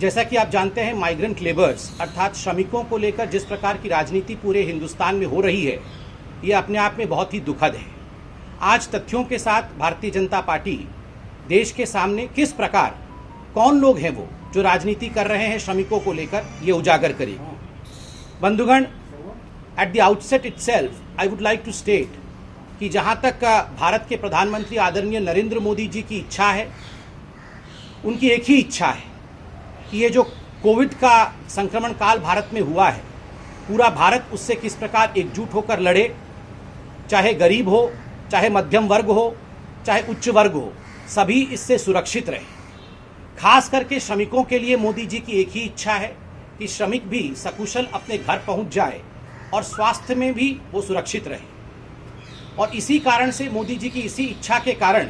जैसा कि आप जानते हैं, माइग्रेंट लेबर्स अर्थात श्रमिकों को लेकर जिस प्रकार की राजनीति पूरे हिंदुस्तान में हो रही है, ये अपने आप में बहुत ही दुखद है। आज तथ्यों के साथ भारतीय जनता पार्टी देश के सामने किस प्रकार, कौन लोग हैं वो जो राजनीति कर रहे हैं श्रमिकों को लेकर, ये उजागर करेगी। बंधुगण, at the outset itself I would like to state कि जहां तक भारत के प्रधानमंत्री आदरणीय नरेंद्र मोदी जी की इच्छा है, उनकी एक ही इच्छा है कि ये जो कोविड का संक्रमण काल भारत में हुआ है, पूरा भारत उससे किस प्रकार एकजुट होकर लड़े, चाहे गरीब हो, चाहे मध्यम वर्ग हो, चाहे उच्च वर्ग हो, सभी इससे सुरक्षित रहे। खास करके श्रमिकों के लिए मोदी जी की एक ही इच्छा है कि श्रमिक भी सकुशल अपने घर पहुंच जाए और स्वास्थ्य में भी वो सुरक्षित रहे। और इसी कारण से, मोदी जी की इसी इच्छा के कारण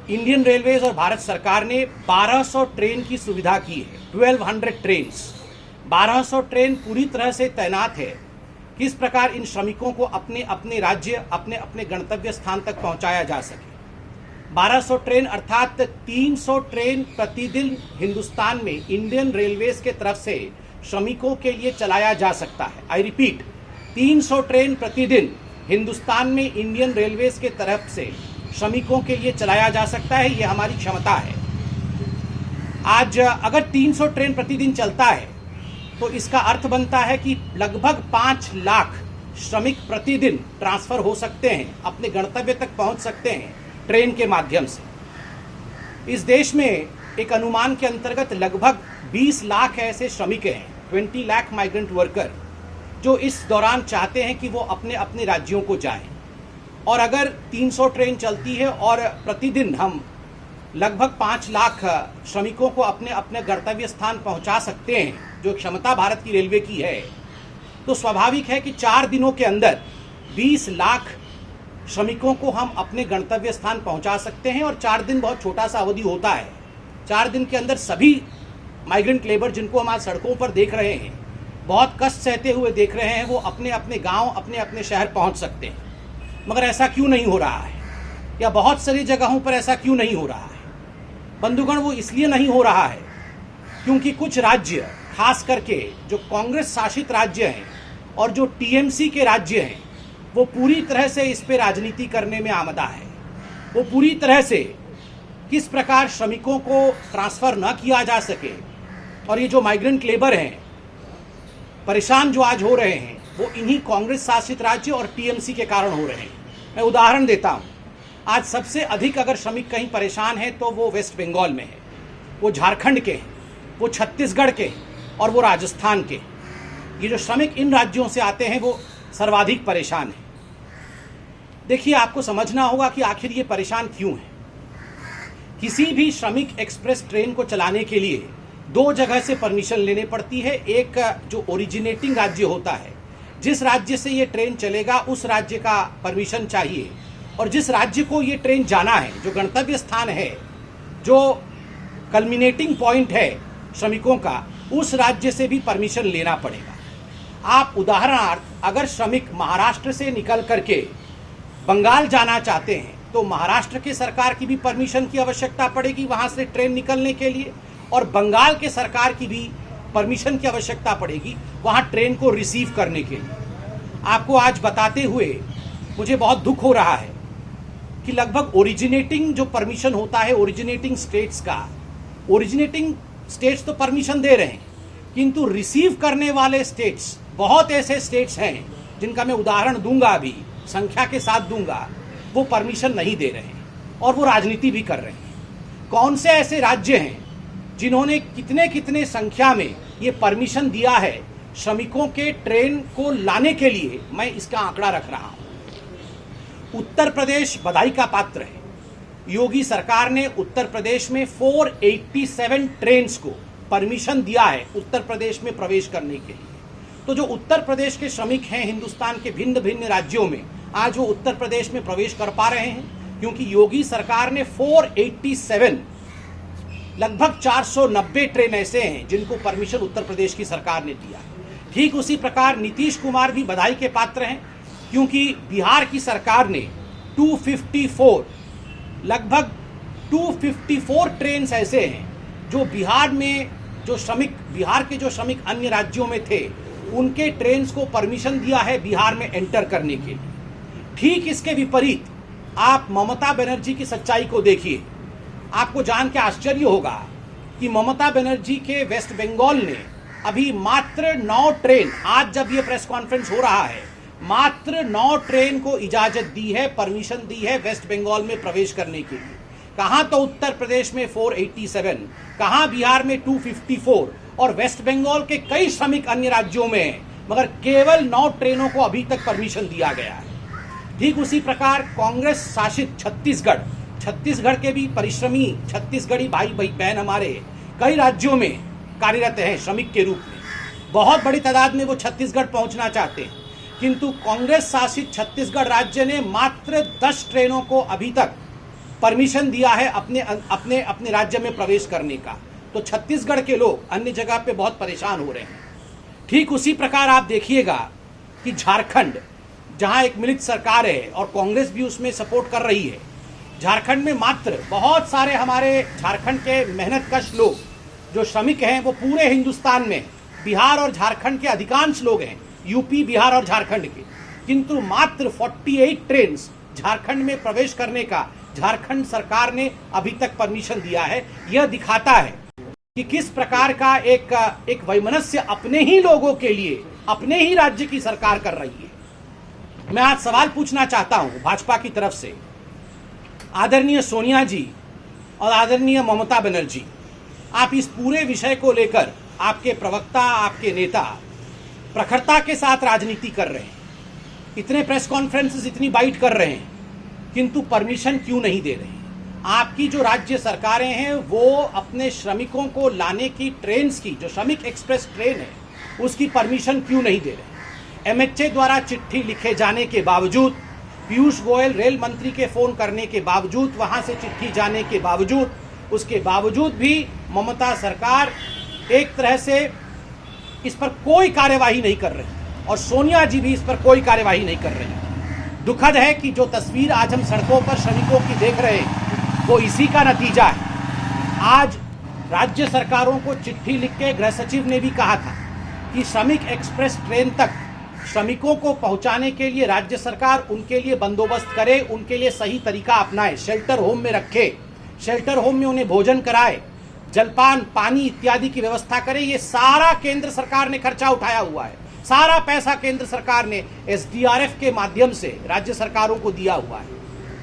इंडियन रेलवेज और भारत सरकार ने 1200 ट्रेन की सुविधा की है। 1200 ट्रेन, 1200 ट्रेन पूरी तरह से तैनात है किस प्रकार इन श्रमिकों को अपने अपने राज्य, अपने अपने गंतव्य स्थान तक पहुंचाया जा सके। 1200 ट्रेन अर्थात 300 ट्रेन प्रतिदिन हिंदुस्तान में इंडियन रेलवेज के तरफ से श्रमिकों के लिए चलाया जा सकता है। आई रिपीट, 300 ट्रेन प्रतिदिन हिंदुस्तान में इंडियन रेलवेज के तरफ से श्रमिकों के लिए चलाया जा सकता है। ये हमारी क्षमता है। आज अगर 300 ट्रेन प्रतिदिन चलता है तो इसका अर्थ बनता है कि लगभग 5 लाख श्रमिक प्रतिदिन ट्रांसफर हो सकते हैं, अपने गंतव्य तक पहुंच सकते हैं ट्रेन के माध्यम से। इस देश में एक अनुमान के अंतर्गत लगभग 20 लाख ऐसे श्रमिक हैं, 20 लाख माइग्रेंट वर्कर, जो इस दौरान चाहते हैं कि वो अपने अपने राज्यों को जाएं। और अगर 300 ट्रेन चलती है और प्रतिदिन हम लगभग 5 लाख श्रमिकों को अपने अपने गंतव्य स्थान पहुंचा सकते हैं, जो क्षमता भारत की रेलवे की है, तो स्वाभाविक है कि 4 दिनों के अंदर 20 लाख श्रमिकों को हम अपने गंतव्य स्थान पहुंचा सकते हैं। और 4 दिन बहुत छोटा सा अवधि होता है। 4 दिन के अंदर सभी माइग्रेंट लेबर जिनको हम आज सड़कों पर देख रहे हैं, बहुत कष्ट सहते हुए देख रहे हैं, वो अपने अपने गांव, अपने अपने शहर पहुंच सकते हैं। मगर ऐसा क्यों नहीं हो रहा है, या बहुत सारी जगहों पर ऐसा क्यों नहीं हो रहा है? बंधुगण, वो इसलिए नहीं हो रहा है क्योंकि कुछ राज्य, खास करके जो कांग्रेस शासित राज्य हैं और जो टीएमसी के राज्य हैं, वो पूरी तरह से इस पे राजनीति करने में आमदा है। वो पूरी तरह से किस प्रकार श्रमिकों को ट्रांसफर न किया जा सके, और ये जो माइग्रेंट लेबर हैं, परेशान जो आज हो रहे हैं, वो इन्हीं कांग्रेस शासित राज्य और टीएमसी के कारण हो रहे हैं। मैं उदाहरण देता हूँ। आज सबसे अधिक अगर श्रमिक कहीं परेशान है तो वो वेस्ट बंगाल में है, वो झारखंड के हैं, वो छत्तीसगढ़ के हैं, और वो राजस्थान के। ये जो श्रमिक इन राज्यों से आते हैं वो सर्वाधिक परेशान हैं। देखिए, आपको समझना होगा कि आखिर ये परेशान क्यों हैं। किसी भी श्रमिक एक्सप्रेस ट्रेन को चलाने के लिए 2 जगह से परमिशन लेने पड़ती है। एक जो ओरिजिनेटिंग राज्य होता है, जिस राज्य से ये ट्रेन चलेगा उस राज्य का परमिशन चाहिए, और जिस राज्य को ये ट्रेन जाना है, जो गंतव्य स्थान है, जो कल्मिनेटिंग पॉइंट है श्रमिकों का, उस राज्य से भी परमिशन लेना पड़ेगा। आप उदाहरणार्थ, अगर श्रमिक महाराष्ट्र से निकल करके बंगाल जाना चाहते हैं तो महाराष्ट्र की सरकार की भी परमिशन की आवश्यकता पड़ेगी वहां से ट्रेन निकलने के लिए, और बंगाल के सरकार की भी परमिशन की आवश्यकता पड़ेगी वहां ट्रेन को रिसीव करने के लिए। आपको आज बताते हुए मुझे बहुत दुख हो रहा है कि लगभग ओरिजिनेटिंग जो परमिशन होता है ओरिजिनेटिंग स्टेट्स का, ओरिजिनेटिंग स्टेट्स तो परमिशन दे रहे हैं, किंतु रिसीव करने वाले स्टेट्स, बहुत ऐसे स्टेट्स हैं जिनका मैं उदाहरण दूंगा, अभी संख्या के साथ दूंगा, वो परमिशन नहीं दे रहे हैं और वो राजनीति भी कर रहे हैं। कौन से ऐसे राज्य हैं जिन्होंने कितने कितने संख्या में ये परमिशन दिया है श्रमिकों के ट्रेन को लाने के लिए? मैं इसका आंकड़ा रख रहा हूं। उत्तर प्रदेश बधाई का पात्र है। योगी सरकार ने उत्तर प्रदेश में 487 ट्रेन्स को परमिशन दिया है उत्तर प्रदेश में प्रवेश करने के लिए। तो जो उत्तर प्रदेश के श्रमिक हैं हिंदुस्तान के भिन्न भिन्न राज्यों में, आज वो उत्तर प्रदेश में प्रवेश कर पा रहे हैं क्योंकि योगी सरकार ने 487, लगभग 490 ट्रेन ऐसे हैं जिनको परमिशन उत्तर प्रदेश की सरकार ने दिया। ठीक उसी प्रकार नीतीश कुमार भी बधाई के पात्र हैं क्योंकि बिहार की सरकार ने 254, लगभग 254 ट्रेन ऐसे हैं जो बिहार में जो श्रमिक बिहार के जो श्रमिक अन्य राज्यों में थे उनके ट्रेन्स को परमिशन दिया है बिहार में एंटर करने के लिए। ठीक इसके विपरीत आप ममता बनर्जी की सच्चाई को देखिए। आपको जान के आश्चर्य होगा कि ममता बनर्जी के वेस्ट बंगाल ने अभी मात्र 9 ट्रेन, आज जब ये प्रेस कॉन्फ्रेंस हो रहा है, मात्र 9 ट्रेन को इजाजत दी है, परमिशन दी है वेस्ट बंगाल में प्रवेश करने के लिए। कहां तो उत्तर प्रदेश में 487, कहां बिहार में 254 और वेस्ट बंगाल के कई श्रमिक अन्य राज्यों में, मगर केवल 9 ट्रेनों को अभी तक परमिशन दिया गया है। ठीक उसी प्रकार कांग्रेस शासित छत्तीसगढ़ के भी परिश्रमी छत्तीसगढ़ी भाई बहन हमारे कई राज्यों में कार्यरत हैं श्रमिक के रूप में। बहुत बड़ी तादाद में वो छत्तीसगढ़ पहुंचना चाहते हैं, किंतु कांग्रेस शासित छत्तीसगढ़ राज्य ने मात्र 10 ट्रेनों को अभी तक परमिशन दिया है अपने राज्य में प्रवेश करने का। तो छत्तीसगढ़ के लोग अन्य जगह पे बहुत परेशान हो रहे हैं। ठीक उसी प्रकार आप देखिएगा कि झारखंड, जहां एक मिलित सरकार है और कांग्रेस भी उसमें सपोर्ट कर रही है, झारखंड में मात्र बहुत सारे हमारे झारखंड के मेहनतकश लोग जो श्रमिक हैं वो पूरे हिंदुस्तान में, बिहार और झारखंड के अधिकांश लोग हैं, यूपी, बिहार और झारखंड के, किंतु मात्र 48 ट्रेन झारखंड में प्रवेश करने का झारखंड सरकार ने अभी तक परमिशन दिया है। यह दिखाता है कि किस प्रकार का एक वैमनस्य अपने ही लोगों के लिए अपने ही राज्य की सरकार कर रही है। मैं आज सवाल पूछना चाहता हूं भाजपा की तरफ से, आदरणीय सोनिया जी और आदरणीय ममता बनर्जी, आप इस पूरे विषय को लेकर आपके प्रवक्ता, आपके नेता प्रखरता के साथ राजनीति कर रहे हैं, इतने प्रेस कॉन्फ्रेंसेस, इतनी बाइट कर रहे हैं, किंतु परमिशन क्यों नहीं दे रहे हैं? आपकी जो राज्य सरकारें हैं वो अपने श्रमिकों को लाने की ट्रेन्स की, जो श्रमिक एक्सप्रेस ट्रेन है, उसकी परमिशन क्यों नहीं दे रहे? एमएचए द्वारा चिट्ठी लिखे जाने के बावजूद, पीयूष गोयल रेल मंत्री के फोन करने के बावजूद, वहां से चिट्ठी जाने के बावजूद, उसके बावजूद भी ममता सरकार एक तरह से इस पर कोई कार्यवाही नहीं कर रही और सोनिया जी भी इस पर कोई कार्यवाही नहीं कर रही। दुखद है कि जो तस्वीर आज हम सड़कों पर श्रमिकों की देख रहे हैं वो इसी का नतीजा है। आज राज्य सरकारों को चिट्ठी लिख के गृह सचिव ने भी कहा था कि श्रमिक एक्सप्रेस ट्रेन तक श्रमिकों को पहुंचाने के लिए राज्य सरकार उनके लिए बंदोबस्त करे, उनके लिए सही तरीका अपनाए, शेल्टर होम में रखे, शेल्टर होम में उन्हें भोजन कराए, जलपान, पानी इत्यादि की व्यवस्था करे। ये सारा केंद्र सरकार ने खर्चा उठाया हुआ है, सारा पैसा केंद्र सरकार ने एसडीआरएफ के माध्यम से राज्य सरकारों को दिया हुआ है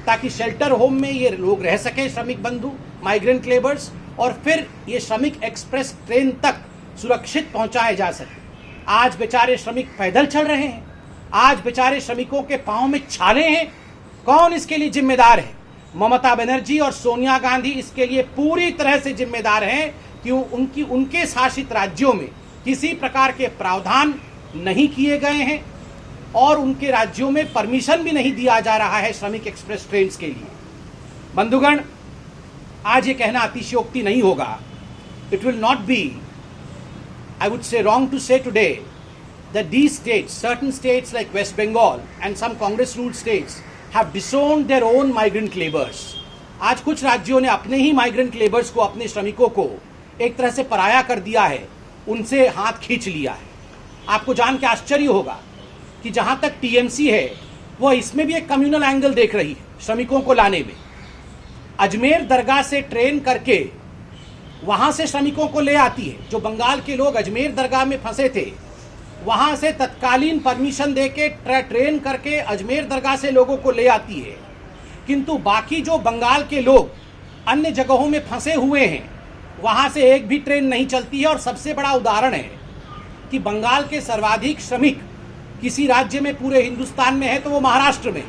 ताकि शेल्टर होम में ये लोग रह सके, श्रमिक बंधु, माइग्रेंट लेबर्स, और फिर ये श्रमिक एक्सप्रेस ट्रेन तक सुरक्षित पहुंचाए जा सके। आज बेचारे श्रमिक पैदल चल रहे हैं, आज बेचारे श्रमिकों के पांव में छाले हैं। कौन इसके लिए जिम्मेदार है? ममता बनर्जी और सोनिया गांधी इसके लिए पूरी तरह से जिम्मेदार हैं कि उनके शासित राज्यों में किसी प्रकार के प्रावधान नहीं किए गए हैं और उनके राज्यों में परमिशन भी नहीं दिया जा रहा है श्रमिक एक्सप्रेस ट्रेन के लिए। बंधुगण, आज ये कहना अतिशयोक्ति नहीं होगा, it will not be, I would say, wrong to say today that these states, certain states like West Bengal and some Congress ruled states have disowned their own migrant laborers. आज कुछ राज्यों ने अपने ही माइग्रेंट लेबर्स को, अपने श्रमिकों को एक तरह से पराया कर दिया है, उनसे हाथ खींच लिया है। आपको जान के आश्चर्य होगा कि जहां तक टीएमसी है वह इसमें भी एक कम्युनल एंगल देख रही है श्रमिकों को लाने में। अजमेर दरगाह से ट्रेन करके वहां से श्रमिकों को ले आती है। जो बंगाल के लोग अजमेर दरगाह में फंसे थे, वहां से तत्कालीन परमिशन देके ट्रेन करके अजमेर दरगाह से लोगों को ले आती है, किंतु बाकी जो बंगाल के लोग अन्य जगहों में फंसे हुए हैं वहां से एक भी ट्रेन नहीं चलती है। और सबसे बड़ा उदाहरण है कि बंगाल के सर्वाधिक श्रमिक किसी राज्य में पूरे हिंदुस्तान में है तो वो महाराष्ट्र में।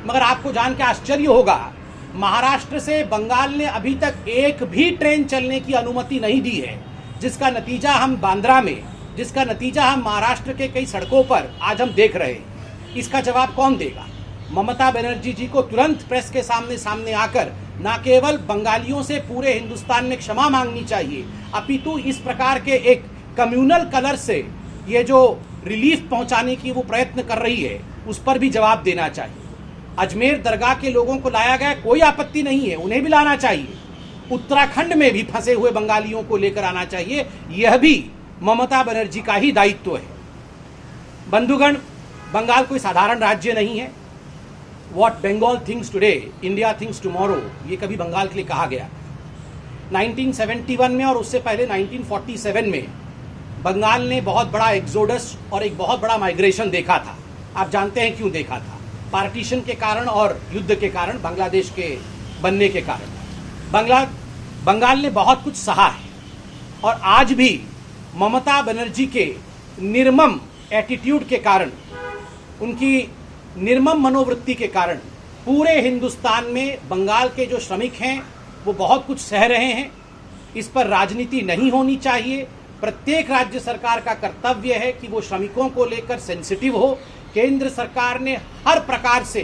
मगर आपको जान के आश्चर्य होगा, महाराष्ट्र से बंगाल ने अभी तक एक भी ट्रेन चलने की अनुमति नहीं दी है, जिसका नतीजा हम बांद्रा में, जिसका नतीजा हम महाराष्ट्र के कई सड़कों पर आज हम देख रहे हैं। इसका जवाब कौन देगा? ममता बनर्जी जी को तुरंत प्रेस के सामने आकर न केवल बंगालियों से पूरे हिंदुस्तान में क्षमा मांगनी चाहिए, अपितु इस प्रकार के एक कम्युनल कलर से ये जो रिलीफ पहुंचाने की वो प्रयत्न कर रही है उस पर भी जवाब देना चाहिए। अजमेर दरगाह के लोगों को लाया गया, कोई आपत्ति नहीं है, उन्हें भी लाना चाहिए, उत्तराखंड में भी फंसे हुए बंगालियों को लेकर आना चाहिए। यह भी ममता बनर्जी का ही दायित्व है। बंधुगण, बंगाल कोई साधारण राज्य नहीं है। What Bengal thinks today, India thinks tomorrow, ये कभी बंगाल के लिए कहा गया। 1971 में और उससे पहले 1947 में बंगाल ने बहुत बड़ा एक्सोडस और एक बहुत बड़ा माइग्रेशन देखा था। आप जानते हैं क्यों देखा था? पार्टीशन के कारण और युद्ध के कारण, बांग्लादेश के बनने के कारण। बंगाल ने बहुत कुछ सहा है और आज भी ममता बनर्जी के निर्मम एटीट्यूड के कारण, उनकी निर्मम मनोवृत्ति के कारण पूरे हिंदुस्तान में बंगाल के जो श्रमिक हैं वो बहुत कुछ सह रहे हैं। इस पर राजनीति नहीं होनी चाहिए। प्रत्येक राज्य सरकार का कर्तव्य है कि वो श्रमिकों को लेकर सेंसिटिव हो। केंद्र सरकार ने हर प्रकार से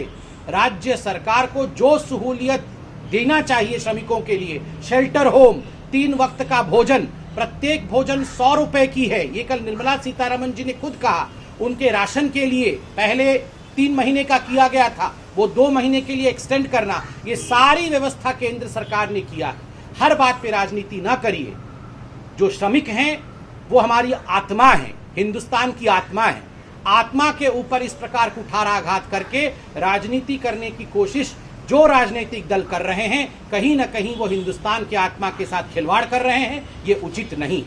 राज्य सरकार को जो सहूलियत देना चाहिए श्रमिकों के लिए, शेल्टर होम, 3 वक्त का भोजन, प्रत्येक भोजन 100 रुपए की है, ये कल निर्मला सीतारमण जी ने खुद कहा। उनके राशन के लिए पहले 3 महीने का किया गया था, वो 2 महीने के लिए एक्सटेंड करना, ये सारी व्यवस्था केंद्र सरकार ने किया। हर बात पे राजनीति ना करिए। जो श्रमिक हैं वो हमारी आत्मा है, हिंदुस्तान की आत्मा है। आत्मा के ऊपर इस प्रकार कुठाराघात करके राजनीति करने की कोशिश जो राजनीतिक दल कर रहे हैं, कहीं ना कहीं वो हिंदुस्तान की आत्मा के साथ खिलवाड़ कर रहे हैं। ये उचित नहीं।